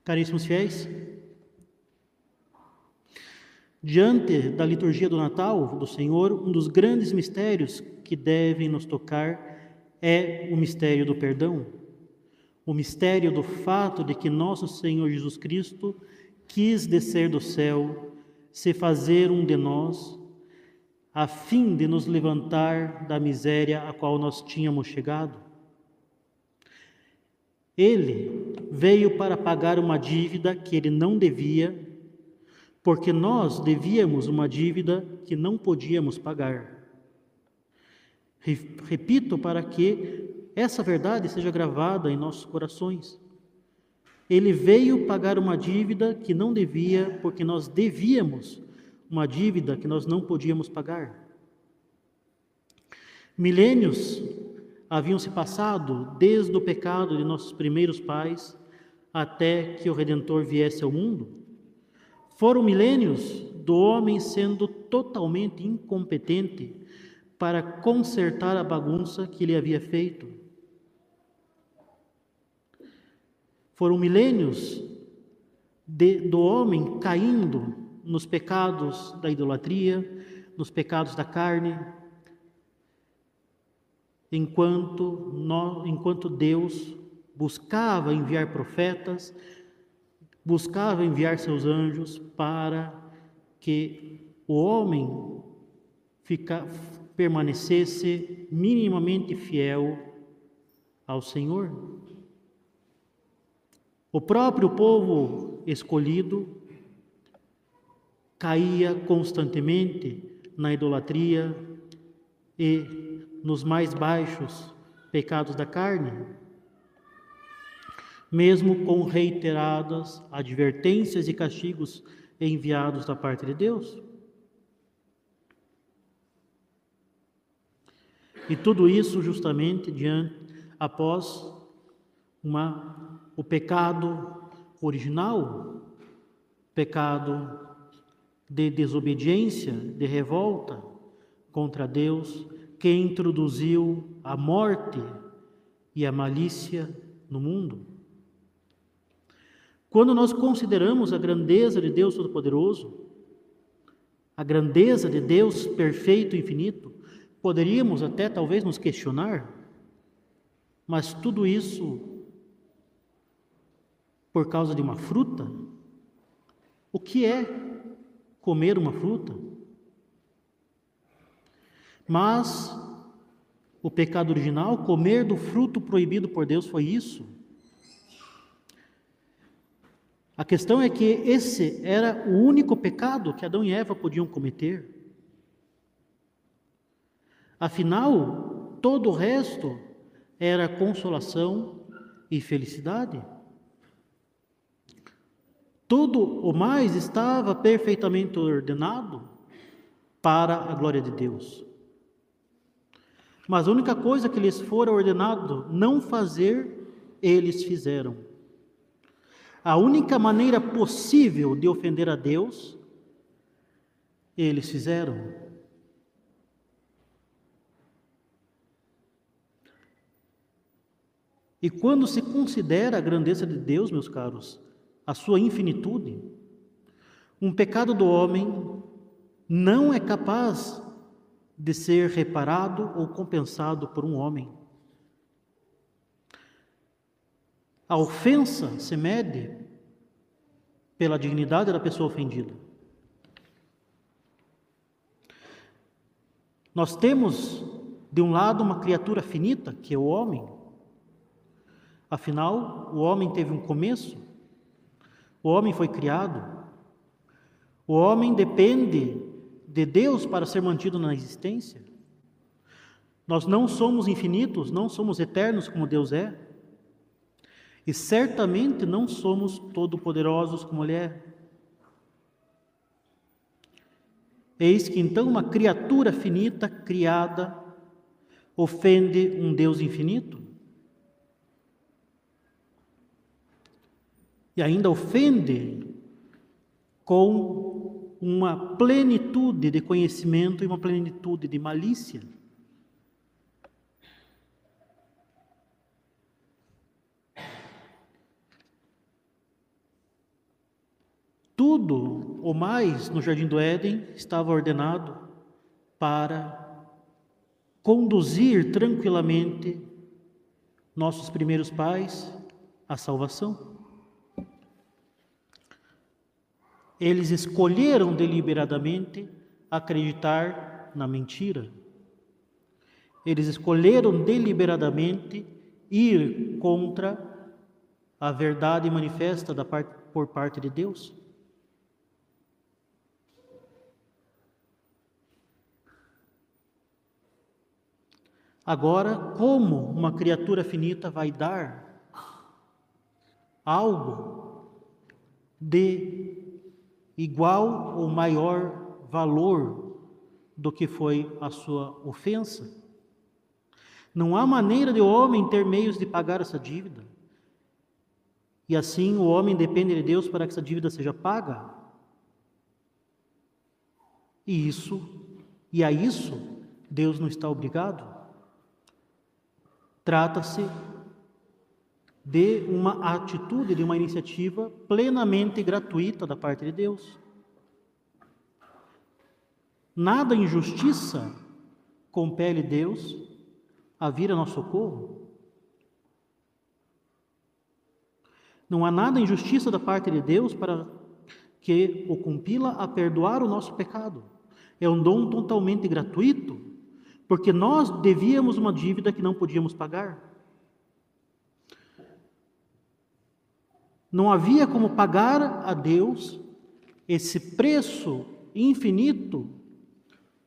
Caríssimos fiéis, diante da liturgia do Natal do Senhor, um dos grandes mistérios que devem nos tocar é o mistério do perdão, o mistério do fato de que nosso Senhor Jesus Cristo quis descer do céu, se fazer um de nós, a fim de nos levantar da miséria a qual nós tínhamos chegado. Ele veio para pagar uma dívida que ele não devia, porque nós devíamos uma dívida que não podíamos pagar. Repito, para que essa verdade seja gravada em nossos corações. Ele veio pagar uma dívida que não devia, porque nós devíamos uma dívida que nós não podíamos pagar. Milênios haviam se passado desde o pecado de nossos primeiros pais até que o Redentor viesse ao mundo. Foram milênios do homem sendo totalmente incompetente para consertar a bagunça que ele havia feito. Foram milênios do homem caindo nos pecados da idolatria, nos pecados da carne, enquanto Deus buscava enviar profetas, buscava enviar seus anjos para que o homem permanecesse minimamente fiel ao Senhor. O próprio povo escolhido caía constantemente na idolatria e nos mais baixos pecados da carne, mesmo com reiteradas advertências e castigos enviados da parte de Deus. E tudo isso justamente após o pecado original, pecado de desobediência, de revolta contra Deus, que introduziu a morte e a malícia no mundo. Quando nós consideramos a grandeza de Deus Todo-Poderoso, a grandeza de Deus perfeito e infinito, poderíamos até talvez nos questionar, mas tudo isso por causa de uma fruta? O que é comer uma fruta? Mas o pecado original, comer do fruto proibido por Deus, foi isso. A questão é que esse era o único pecado que Adão e Eva podiam cometer. Afinal, todo o resto era consolação e felicidade. Tudo o mais estava perfeitamente ordenado para a glória de Deus. Mas a única coisa que lhes fora ordenado não fazer, eles fizeram. A única maneira possível de ofender a Deus, eles fizeram. E quando se considera a grandeza de Deus, meus caros, a sua infinitude, um pecado do homem não é capaz de ser reparado ou compensado por um homem. A ofensa se mede pela dignidade da pessoa ofendida. Nós temos, de um lado, uma criatura finita, que é o homem. Afinal, o homem teve um começo, o homem foi criado, o homem depende de Deus para ser mantido na existência. Nós não somos infinitos, não somos eternos como Deus é, e certamente não somos todo-poderosos como Ele é. Eis que então uma criatura finita, criada, ofende um Deus infinito. E ainda ofende com uma plenitude de conhecimento e uma plenitude de malícia. Tudo ou mais no Jardim do Éden estava ordenado para conduzir tranquilamente nossos primeiros pais à salvação. Eles escolheram deliberadamente acreditar na mentira. Eles escolheram deliberadamente ir contra a verdade manifesta por parte de Deus. Agora, como uma criatura finita vai dar algo de igual ou maior valor do que foi a sua ofensa? Não há maneira de o homem ter meios de pagar essa dívida. E assim o homem depende de Deus para que essa dívida seja paga. E a isso Deus não está obrigado. Trata-se de uma atitude, de uma iniciativa plenamente gratuita da parte de Deus. Nada em justiça compele Deus a vir a nosso socorro. Não há nada em justiça da parte de Deus para que o compila a perdoar o nosso pecado. É um dom totalmente gratuito, porque nós devíamos uma dívida que não podíamos pagar. Não havia como pagar a Deus esse preço infinito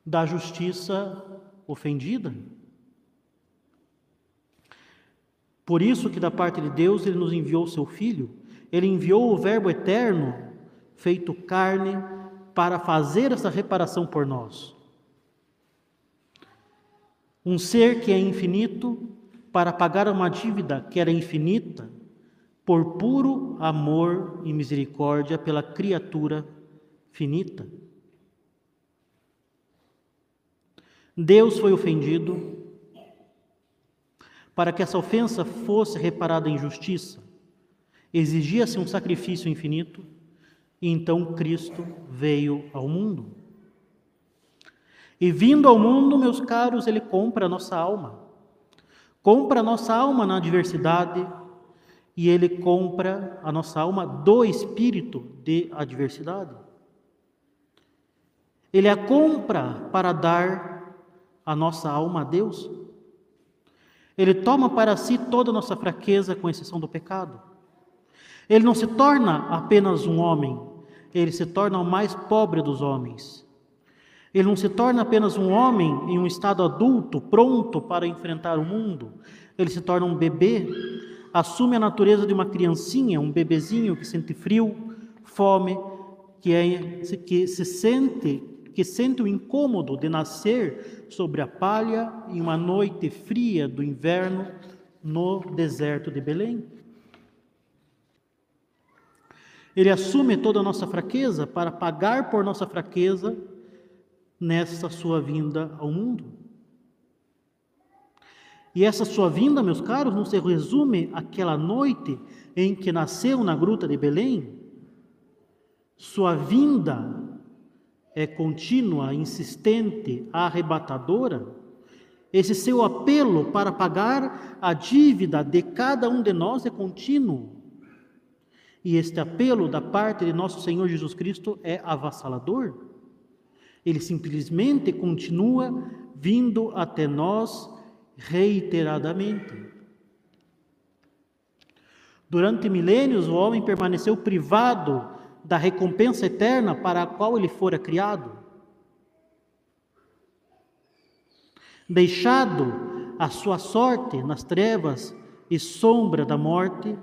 da justiça ofendida. Por isso que da parte de Deus Ele nos enviou o Seu Filho. Ele enviou o Verbo eterno, feito carne, para fazer essa reparação por nós. Um ser que é infinito para pagar uma dívida que era infinita, por puro amor e misericórdia pela criatura finita. Deus foi ofendido para que essa ofensa fosse reparada em justiça. Exigia-se um sacrifício infinito, e então Cristo veio ao mundo. E vindo ao mundo, meus caros, Ele compra a nossa alma. Compra a nossa alma na adversidade, e Ele compra a nossa alma do espírito de adversidade. Ele a compra para dar a nossa alma a Deus. Ele toma para si toda a nossa fraqueza, com exceção do pecado. Ele não se torna apenas um homem, ele se torna o mais pobre dos homens. Ele não se torna apenas um homem em um estado adulto, pronto para enfrentar o mundo. Ele se torna um bebê, assume a natureza de uma criancinha, um bebezinho que sente frio, fome, que sente o incômodo de nascer sobre a palha em uma noite fria do inverno no deserto de Belém. Ele assume toda a nossa fraqueza para pagar por nossa fraqueza nessa sua vinda ao mundo. E essa sua vinda, meus caros, não se resume àquela noite em que nasceu na gruta de Belém. Sua vinda é contínua, insistente, arrebatadora. Esse seu apelo para pagar a dívida de cada um de nós é contínuo. E este apelo da parte de nosso Senhor Jesus Cristo é avassalador. Ele simplesmente continua vindo até nós reiteradamente. Durante milênios, o homem permaneceu privado da recompensa eterna para a qual ele fora criado. Deixado a sua sorte nas trevas e sombra da morte,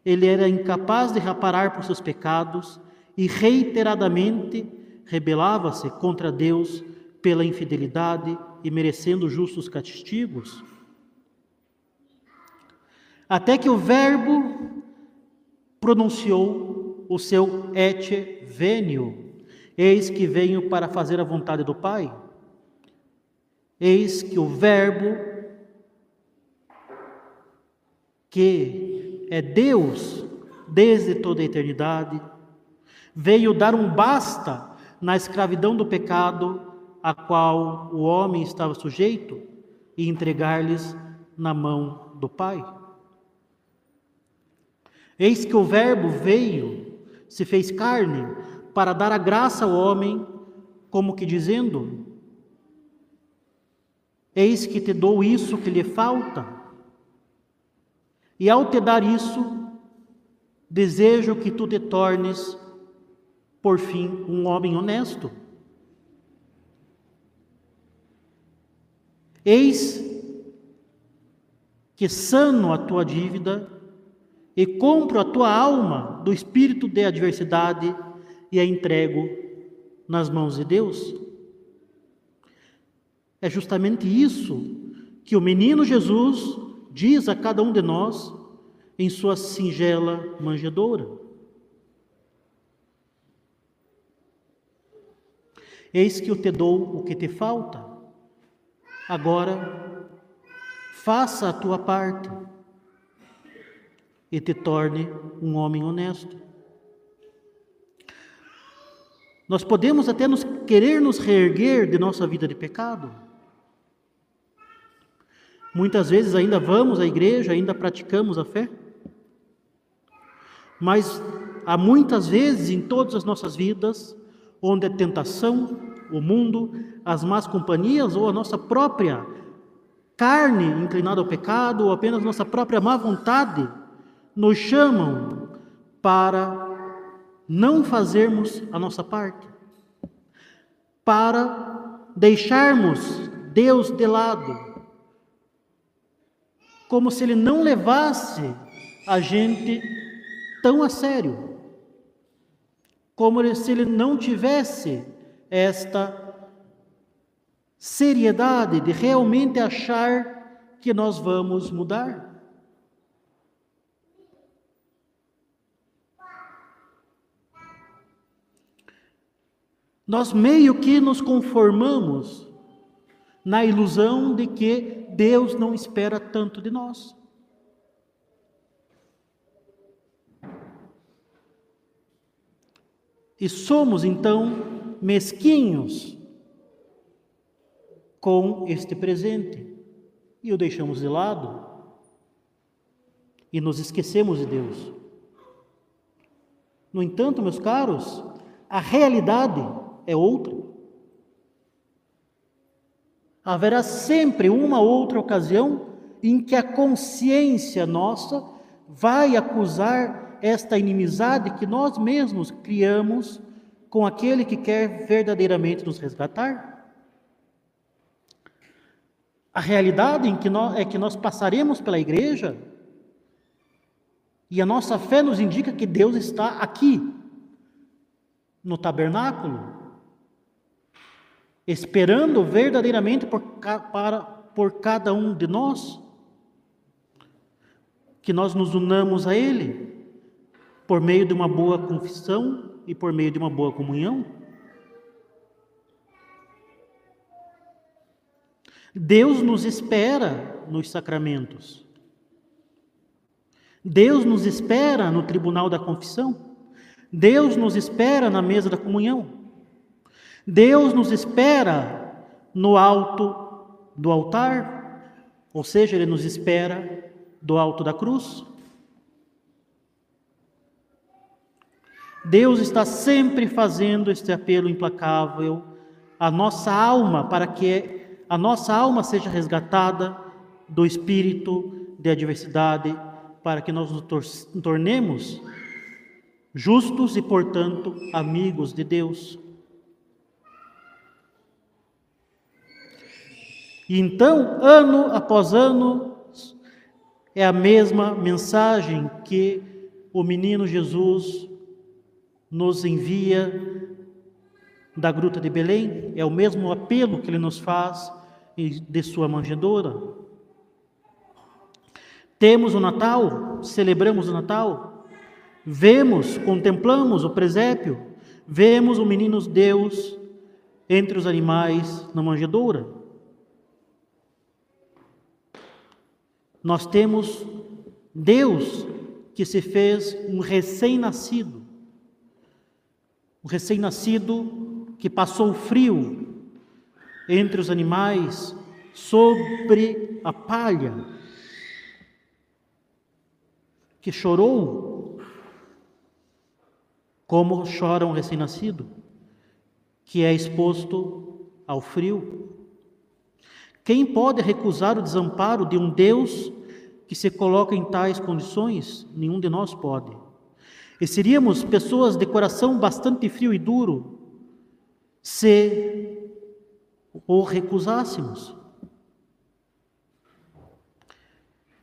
ele era incapaz de reparar por seus pecados e reiteradamente rebelava-se contra Deus pela infidelidade e merecendo justos castigos. Até que o Verbo pronunciou o seu ecce venio, eis que venho para fazer a vontade do Pai. Eis que o Verbo, que é Deus desde toda a eternidade, veio dar um basta na escravidão do pecado a qual o homem estava sujeito e entregar-lhes na mão do Pai. Eis que o Verbo veio, se fez carne, para dar a graça ao homem, como que dizendo: eis que te dou isso que lhe falta, e ao te dar isso, desejo que tu te tornes, por fim, um homem honesto. Eis que sano a tua dívida e compro a tua alma do espírito de adversidade e a entrego nas mãos de Deus. É justamente isso que o menino Jesus diz a cada um de nós em sua singela manjedoura. Eis que eu te dou o que te falta. Agora, faça a tua parte e te torne um homem honesto. Nós podemos até querer nos reerguer de nossa vida de pecado. Muitas vezes ainda vamos à igreja, ainda praticamos a fé. Mas há muitas vezes em todas as nossas vidas, onde a tentação, o mundo, as más companhias ou a nossa própria carne inclinada ao pecado ou apenas nossa própria má vontade nos chamam para não fazermos a nossa parte, para deixarmos Deus de lado, como se Ele não levasse a gente tão a sério, como se Ele não tivesse esta seriedade de realmente achar que nós vamos mudar. Nós meio que nos conformamos na ilusão de que Deus não espera tanto de nós. E somos, então, mesquinhos com este presente. E o deixamos de lado. E nos esquecemos de Deus. No entanto, meus caros, a realidade é outra. Haverá sempre uma outra ocasião em que a consciência nossa vai acusar esta inimizade que nós mesmos criamos com aquele que quer verdadeiramente nos resgatar. A realidade é que nós passaremos pela igreja e a nossa fé nos indica que Deus está aqui, no tabernáculo, esperando verdadeiramente por cada um de nós, que nós nos unamos a Ele, por meio de uma boa confissão e por meio de uma boa comunhão. Deus nos espera nos sacramentos. Deus nos espera no tribunal da confissão. Deus nos espera na mesa da comunhão. Deus nos espera no alto do altar, ou seja, Ele nos espera do alto da cruz. Deus está sempre fazendo este apelo implacável à nossa alma, para que a nossa alma seja resgatada do espírito de adversidade, para que nós nos tornemos justos e, portanto, amigos de Deus. E então, ano após ano, é a mesma mensagem que o menino Jesus nos envia da gruta de Belém, é o mesmo apelo que ele nos faz de sua manjedoura. Temos o Natal, celebramos o Natal, vemos, contemplamos o presépio, vemos o menino Deus entre os animais na manjedoura. Nós temos Deus que se fez um recém-nascido, o recém-nascido que passou frio entre os animais, sobre a palha, que chorou como chora um recém-nascido, que é exposto ao frio. Quem pode recusar o desamparo de um Deus que se coloca em tais condições? Nenhum de nós pode. E seríamos pessoas de coração bastante frio e duro se o recusássemos.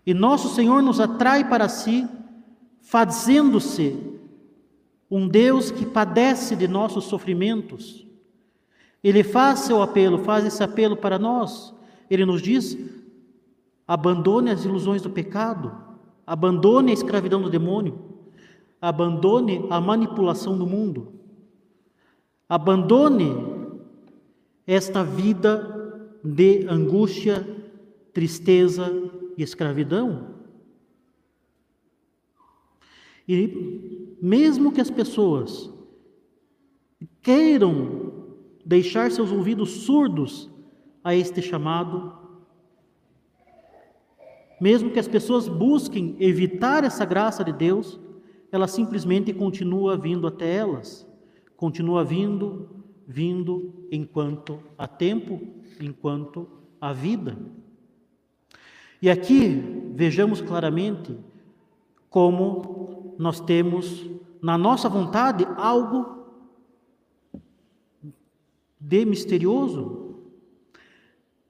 E nosso Senhor nos atrai para si, fazendo-se um Deus que padece de nossos sofrimentos. Ele faz seu apelo, faz esse apelo para nós. Ele nos diz: abandone as ilusões do pecado, abandone a escravidão do demônio, abandone a manipulação do mundo, abandone esta vida de angústia, tristeza e escravidão. E mesmo que as pessoas queiram deixar seus ouvidos surdos a este chamado, mesmo que as pessoas busquem evitar essa graça de Deus, ela simplesmente continua vindo até elas, continua vindo enquanto há tempo, enquanto há vida. E aqui vejamos claramente como nós temos na nossa vontade algo de misterioso.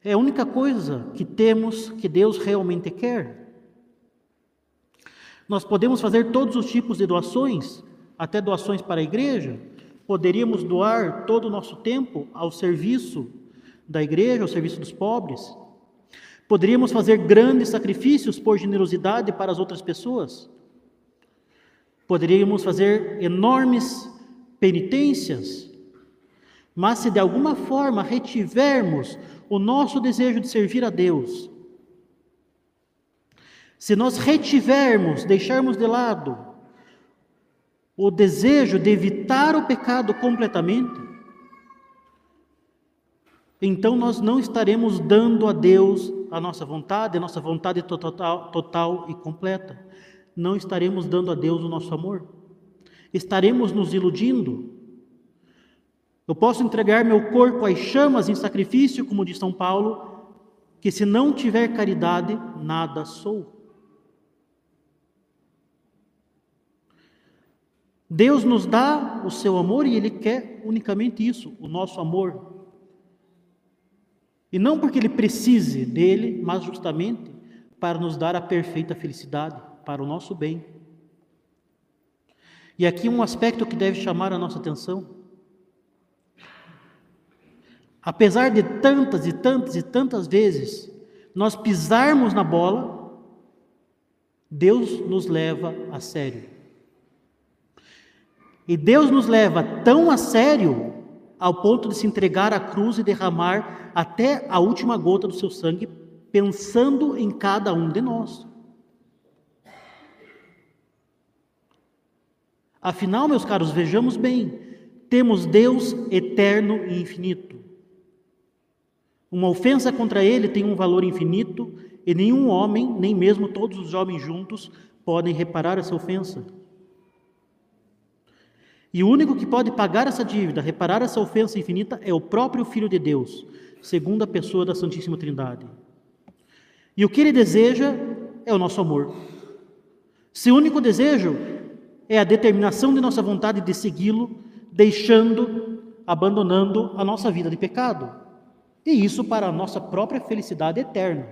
É a única coisa que temos que Deus realmente quer. Nós podemos fazer todos os tipos de doações, até doações para a igreja. Poderíamos doar todo o nosso tempo ao serviço da igreja, ao serviço dos pobres. Poderíamos fazer grandes sacrifícios por generosidade para as outras pessoas. Poderíamos fazer enormes penitências. Mas se de alguma forma retivermos o nosso desejo de servir a Deus, se nós retivermos, deixarmos de lado o desejo de evitar o pecado completamente, então nós não estaremos dando a Deus a nossa vontade total e completa. Não estaremos dando a Deus o nosso amor. Estaremos nos iludindo. Eu posso entregar meu corpo às chamas em sacrifício, como diz São Paulo, que se não tiver caridade, nada sou. Deus nos dá o seu amor e Ele quer unicamente isso, o nosso amor. E não porque Ele precise dele, mas justamente para nos dar a perfeita felicidade, para o nosso bem. E aqui um aspecto que deve chamar a nossa atenção. Apesar de tantas vezes nós pisarmos na bola, Deus nos leva a sério. E Deus nos leva tão a sério ao ponto de se entregar à cruz e derramar até a última gota do seu sangue, pensando em cada um de nós. Afinal, meus caros, vejamos bem, temos Deus eterno e infinito. Uma ofensa contra Ele tem um valor infinito e nenhum homem, nem mesmo todos os homens juntos, podem reparar essa ofensa. E o único que pode pagar essa dívida, reparar essa ofensa infinita, é o próprio Filho de Deus, segunda pessoa da Santíssima Trindade. E o que Ele deseja é o nosso amor. Seu único desejo é a determinação de nossa vontade de segui-lo, abandonando a nossa vida de pecado. E isso para a nossa própria felicidade eterna.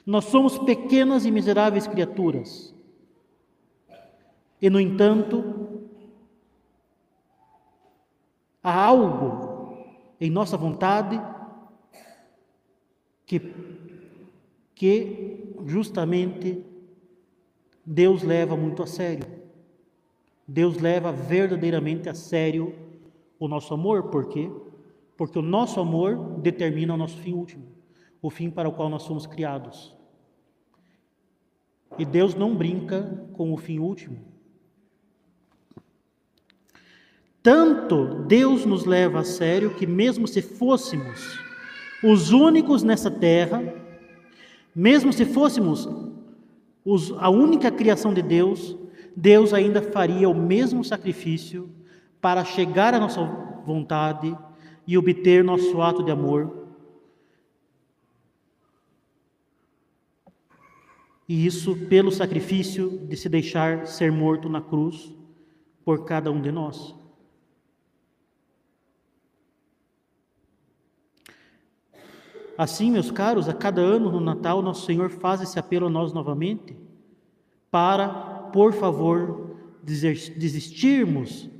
Nós somos pequenas e miseráveis criaturas. E, no entanto, há algo em nossa vontade que justamente Deus leva muito a sério. Deus leva verdadeiramente a sério o nosso amor. Por quê? Porque o nosso amor determina o nosso fim último, o fim para o qual nós somos criados. E Deus não brinca com o fim último. Tanto Deus nos leva a sério que, mesmo se fôssemos os únicos nessa terra, mesmo se fôssemos a única criação de Deus, Deus ainda faria o mesmo sacrifício para chegar à nossa vontade e obter nosso ato de amor. E isso pelo sacrifício de se deixar ser morto na cruz por cada um de nós. Assim, meus caros, a cada ano no Natal, nosso Senhor faz esse apelo a nós novamente, para, por favor, desistirmos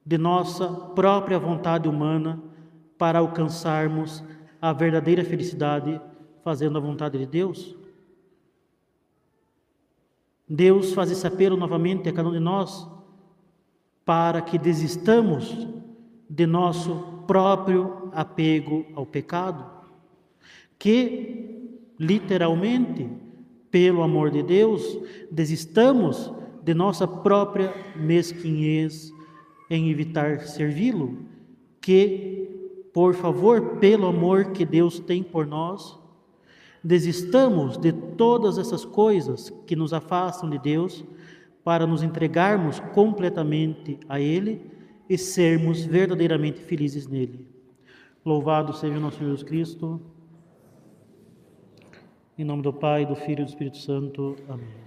de nossa própria vontade humana para alcançarmos a verdadeira felicidade fazendo a vontade de Deus. Deus faz esse apelo novamente a cada um de nós para que desistamos de nosso próprio apego ao pecado, que, literalmente, pelo amor de Deus, desistamos de nossa própria mesquinhez em evitar servi-lo, que, por favor, pelo amor que Deus tem por nós, desistamos de todas essas coisas que nos afastam de Deus para nos entregarmos completamente a Ele e sermos verdadeiramente felizes nele. Louvado seja o nosso Jesus Cristo. Em nome do Pai, do Filho e do Espírito Santo. Amém.